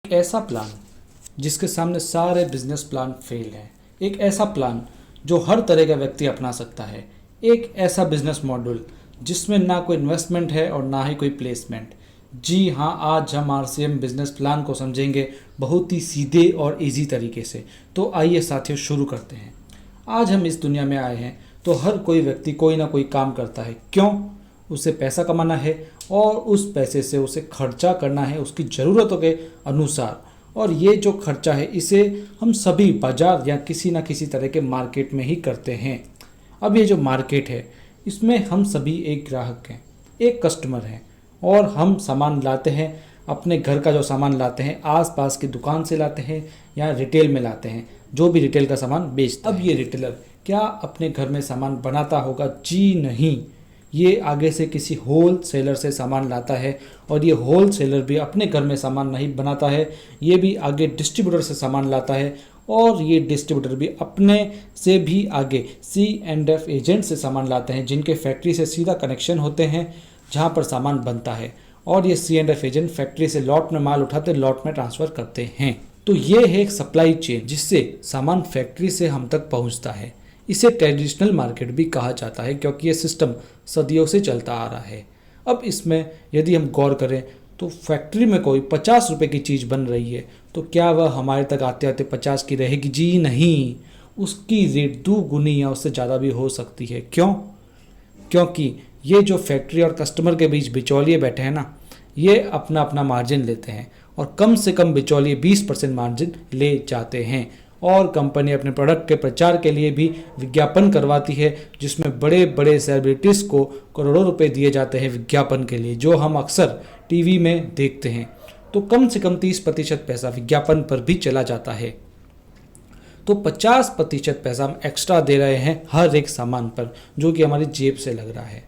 एक ऐसा प्लान जिसके सामने सारे बिजनेस प्लान फेल हैं। एक ऐसा प्लान जो हर तरह का व्यक्ति अपना सकता है। एक ऐसा बिजनेस मॉडल जिसमें ना कोई इन्वेस्टमेंट है और ना ही कोई प्लेसमेंट। जी हाँ, आज हम आरसीएम बिजनेस प्लान को समझेंगे बहुत ही सीधे और इजी तरीके से। तो आइए साथियों, शुरू करते हैं। आज हम इस दुनिया में आए हैं तो हर कोई व्यक्ति कोई ना कोई काम करता है। क्यों? उसे पैसा कमाना है और उस पैसे से उसे खर्चा करना है उसकी ज़रूरतों के अनुसार। और ये जो खर्चा है इसे हम सभी बाजार या किसी ना किसी तरह के मार्केट में ही करते हैं। अब ये जो मार्केट है इसमें हम सभी एक ग्राहक हैं, एक कस्टमर हैं, और हम सामान लाते हैं। अपने घर का जो सामान लाते हैं आसपास की दुकान से लाते हैं या रिटेल में लाते हैं, जो भी रिटेल का सामान बेचता है। अब ये रिटेलर क्या अपने घर में सामान बनाता होगा? जी नहीं, ये आगे से किसी होल सेलर से सामान लाता है। और ये होल सेलर भी अपने घर में सामान नहीं बनाता है, ये भी आगे डिस्ट्रीब्यूटर से सामान लाता है। और ये डिस्ट्रीब्यूटर भी अपने से भी आगे C&F एजेंट से सामान लाते हैं, जिनके फैक्ट्री से सीधा कनेक्शन होते हैं जहाँ पर सामान बनता है। और ये C&F एजेंट फैक्ट्री से लॉट में माल उठाते लॉट में ट्रांसफ़र करते हैं। तो ये है एक सप्लाई चेन जिससे सामान फैक्ट्री से हम तक पहुँचता है। इसे ट्रेडिशनल मार्केट भी कहा जाता है क्योंकि ये सिस्टम सदियों से चलता आ रहा है। अब इसमें यदि हम गौर करें तो फैक्ट्री में कोई 50 रुपए की चीज़ बन रही है तो क्या वह हमारे तक आते आते 50 की रहेगी? जी नहीं, उसकी रेट 2 गुनी या उससे ज़्यादा भी हो सकती है। क्यों? क्योंकि ये जो फैक्ट्री और कस्टमर के बीच बिचौलिए बैठे हैं ना, ये अपना अपना मार्जिन लेते हैं और कम से कम बिचौलिए 20% मार्जिन ले जाते हैं। और कंपनी अपने प्रोडक्ट के प्रचार के लिए भी विज्ञापन करवाती है, जिसमें बड़े बड़े सेलिब्रिटीज़ को करोड़ों रुपए दिए जाते हैं विज्ञापन के लिए, जो हम अक्सर टीवी में देखते हैं। तो कम से कम 30% पैसा विज्ञापन पर भी चला जाता है। तो 50% पैसा हम एक्स्ट्रा दे रहे हैं हर एक सामान पर, जो कि हमारी जेब से लग रहा है।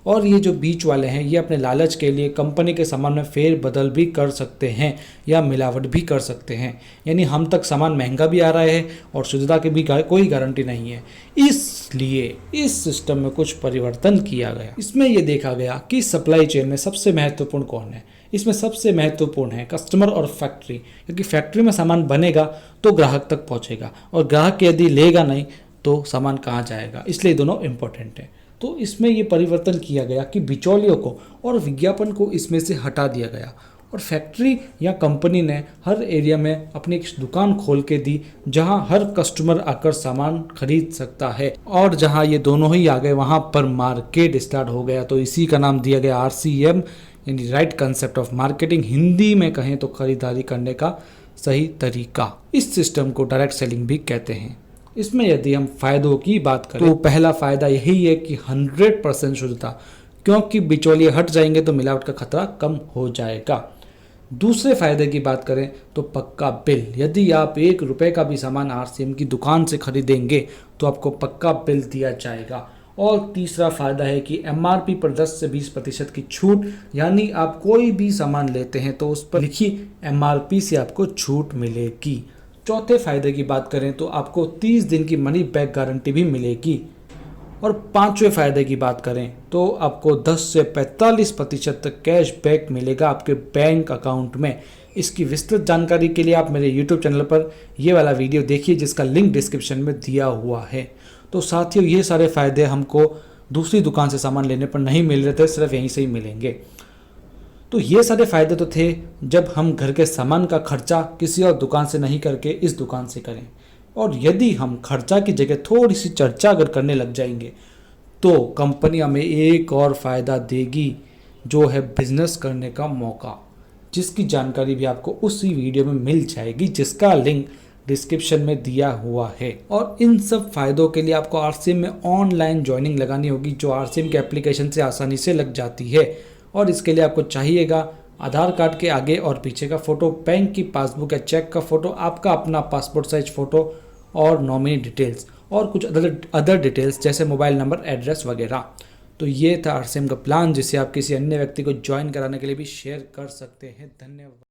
और ये जो बीच वाले हैं ये अपने लालच के लिए कंपनी के सामान में फेर बदल भी कर सकते हैं या मिलावट भी कर सकते हैं। यानी हम तक सामान महंगा भी आ रहा है और शुद्धता की भी कोई गारंटी नहीं है। इसलिए इस सिस्टम में कुछ परिवर्तन किया गया। इसमें यह देखा गया कि सप्लाई चेन में सबसे महत्वपूर्ण कौन है। इसमें सबसे महत्वपूर्ण है कस्टमर और फैक्ट्री, क्योंकि फैक्ट्री में सामान बनेगा तो ग्राहक तक पहुँचेगा और ग्राहक यदि लेगा नहीं तो सामान कहाँ जाएगा। इसलिए दोनों इम्पोर्टेंट है। तो इसमें ये परिवर्तन किया गया कि बिचौलियों को और विज्ञापन को इसमें से हटा दिया गया और फैक्ट्री या कंपनी ने हर एरिया में अपनी एक दुकान खोल के दी, जहां हर कस्टमर आकर सामान खरीद सकता है। और जहां ये दोनों ही आ गए वहां पर मार्केट स्टार्ट हो गया। तो इसी का नाम दिया गया RCM, यानी right concept of marketing. Hindi में कहें तो खरीदारी करने का सही तरीका। इस सिस्टम को डायरेक्ट सेलिंग भी कहते हैं। इसमें यदि हम फ़ायदों की बात करें तो पहला फ़ायदा यही है कि 100% शुद्धता, क्योंकि बिचौलिए हट जाएंगे तो मिलावट का खतरा कम हो जाएगा। दूसरे फ़ायदे की बात करें तो पक्का बिल। यदि आप 1 रुपये का भी सामान RCM की दुकान से खरीदेंगे तो आपको पक्का बिल दिया जाएगा। और तीसरा फ़ायदा है कि MRP पर 10 से 20% की छूट, यानी आप कोई भी सामान लेते हैं तो उस पर लिखी MRP से आपको छूट मिलेगी। चौथे फायदे की बात करें तो आपको 30 दिन की मनी बैक गारंटी भी मिलेगी। और पांचवें फायदे की बात करें तो आपको 10 से 45% तक कैश बैक मिलेगा आपके बैंक अकाउंट में। इसकी विस्तृत जानकारी के लिए आप मेरे YouTube चैनल पर ये वाला वीडियो देखिए, जिसका लिंक डिस्क्रिप्शन में दिया हुआ है। तो साथियों, ये सारे फायदे हमको दूसरी दुकान से सामान लेने पर नहीं मिल रहे थे, सिर्फ यहीं से ही मिलेंगे। तो ये सारे फ़ायदे तो थे जब हम घर के सामान का खर्चा किसी और दुकान से नहीं करके इस दुकान से करें। और यदि हम खर्चा की जगह थोड़ी सी चर्चा अगर करने लग जाएंगे तो कंपनी हमें एक और फ़ायदा देगी, जो है बिजनेस करने का मौका, जिसकी जानकारी भी आपको उसी वीडियो में मिल जाएगी, जिसका लिंक डिस्क्रिप्शन में दिया हुआ है। और इन सब फायदों के लिए आपको RCM में ऑनलाइन ज्वाइनिंग लगानी होगी, जो RCM के एप्लीकेशन से आसानी से लग जाती है। और इसके लिए आपको चाहिएगा आधार कार्ड के आगे और पीछे का फ़ोटो, बैंक की पासबुक या चेक का फ़ोटो, आपका अपना पासपोर्ट साइज फ़ोटो और नॉमिनी डिटेल्स और कुछ अदर डिटेल्स जैसे मोबाइल नंबर, एड्रेस वगैरह। तो ये था RCM का प्लान, जिसे आप किसी अन्य व्यक्ति को ज्वाइन कराने के लिए भी शेयर कर सकते हैं। धन्यवाद।